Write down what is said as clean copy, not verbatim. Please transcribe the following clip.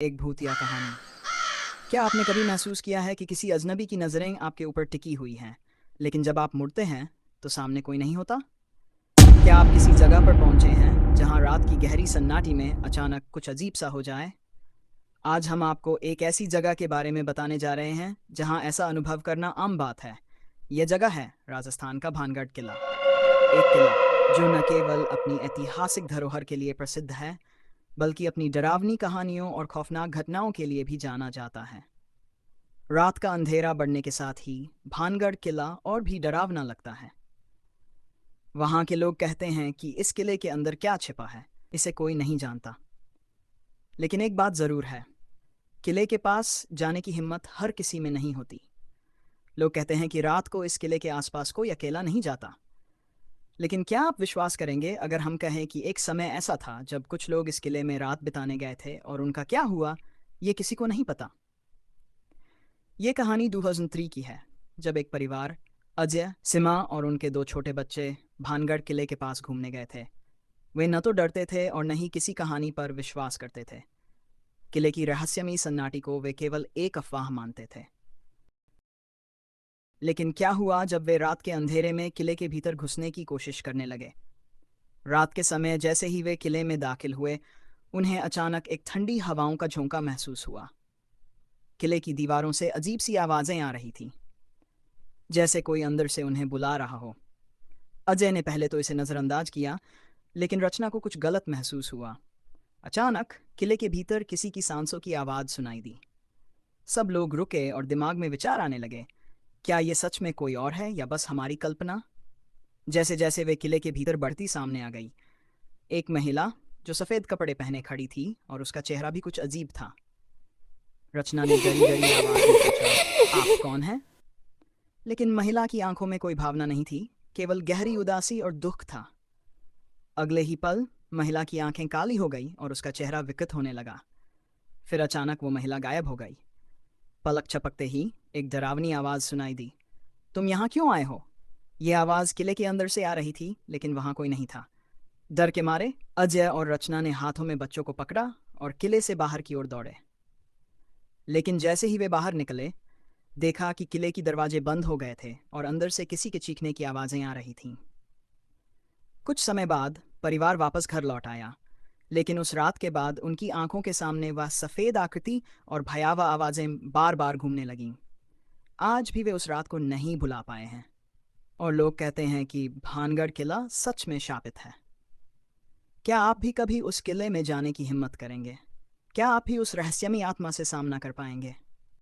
एक भूतिया कहानी। क्या आपने कभी महसूस किया है कि किसी अजनबी की नज़रें आपके ऊपर टिकी हुई हैं, लेकिन जब आप मुड़ते हैं तो सामने कोई नहीं होता? क्या आप किसी जगह पर पहुंचे हैं जहां रात की गहरी सन्नाटी में अचानक कुछ अजीब सा हो जाए? आज हम आपको एक ऐसी जगह के बारे में बताने जा रहे हैं जहां ऐसा अनुभव करना आम बात है। यह जगह है राजस्थान का भानगढ़ किला। एक किला जो न केवल अपनी ऐतिहासिक धरोहर के लिए प्रसिद्ध है, बल्कि अपनी डरावनी कहानियों और खौफनाक घटनाओं के लिए भी जाना जाता है। रात का अंधेरा बढ़ने के साथ ही भानगढ़ किला और भी डरावना लगता है। वहाँ के लोग कहते हैं कि इस किले के अंदर क्या छिपा है, इसे कोई नहीं जानता। लेकिन एक बात ज़रूर है, किले के पास जाने की हिम्मत हर किसी में नहीं होती। लोग कहते हैं कि रात को इस किले के आसपास कोई अकेला नहीं जाता। लेकिन क्या आप विश्वास करेंगे अगर हम कहें कि एक समय ऐसा था जब कुछ लोग इस किले में रात बिताने गए थे और उनका क्या हुआ, ये किसी को नहीं पता। ये कहानी 2003 की है, जब एक परिवार अजय, सिमा और उनके दो छोटे बच्चे भानगढ़ किले के पास घूमने गए थे। वे न तो डरते थे और न ही किसी कहानी पर विश्वास करते थे। किले की रहस्यमयी सन्नाटी को वे केवल एक अफवाह मानते थे। लेकिन क्या हुआ जब वे रात के अंधेरे में किले के भीतर घुसने की कोशिश करने लगे? रात के समय जैसे ही वे किले में दाखिल हुए, उन्हें अचानक एक ठंडी हवाओं का झोंका महसूस हुआ। किले की दीवारों से अजीब सी आवाज़ें आ रही थीं, जैसे कोई अंदर से उन्हें बुला रहा हो। अजय ने पहले तो इसे नज़रअंदाज किया, लेकिन रचना को कुछ गलत महसूस हुआ। अचानक किले के भीतर किसी की सांसों की आवाज़ सुनाई दी। सब लोग रुके और दिमाग में विचार आने लगे, क्या ये सच में कोई और है या बस हमारी कल्पना? जैसे जैसे वे किले के भीतर बढ़ती सामने आ गई, एक महिला जो सफ़ेद कपड़े पहने खड़ी थी और उसका चेहरा भी कुछ अजीब था। रचना ने डरी डरी आवाज़ में पूछा, आप कौन हैं? लेकिन महिला की आंखों में कोई भावना नहीं थी, केवल गहरी उदासी और दुख था। अगले ही पल महिला की आंखें काली हो गई और उसका चेहरा विकृत होने लगा। फिर अचानक वो महिला गायब हो गई। पलक झपकते ही एक डरावनी आवाज़ सुनाई दी, तुम यहाँ क्यों आए हो? यह आवाज़ किले के अंदर से आ रही थी, लेकिन वहाँ कोई नहीं था। डर के मारे अजय और रचना ने हाथों में बच्चों को पकड़ा और किले से बाहर की ओर दौड़े। लेकिन जैसे ही वे बाहर निकले, देखा कि किले के दरवाजे बंद हो गए थे और अंदर से किसी के चीखने की आवाज़ें आ रही थीं। कुछ समय बाद परिवार वापस घर लौट आया, लेकिन उस रात के बाद उनकी आंखों के सामने वह सफ़ेद आकृति और भयावह आवाज़ें बार बार घूमने लगीं। आज भी वे उस रात को नहीं भुला पाए हैं और लोग कहते हैं कि भानगढ़ किला सच में शापित है। क्या आप भी कभी उस किले में जाने की हिम्मत करेंगे? क्या आप भी उस रहस्यमयी आत्मा से सामना कर पाएंगे?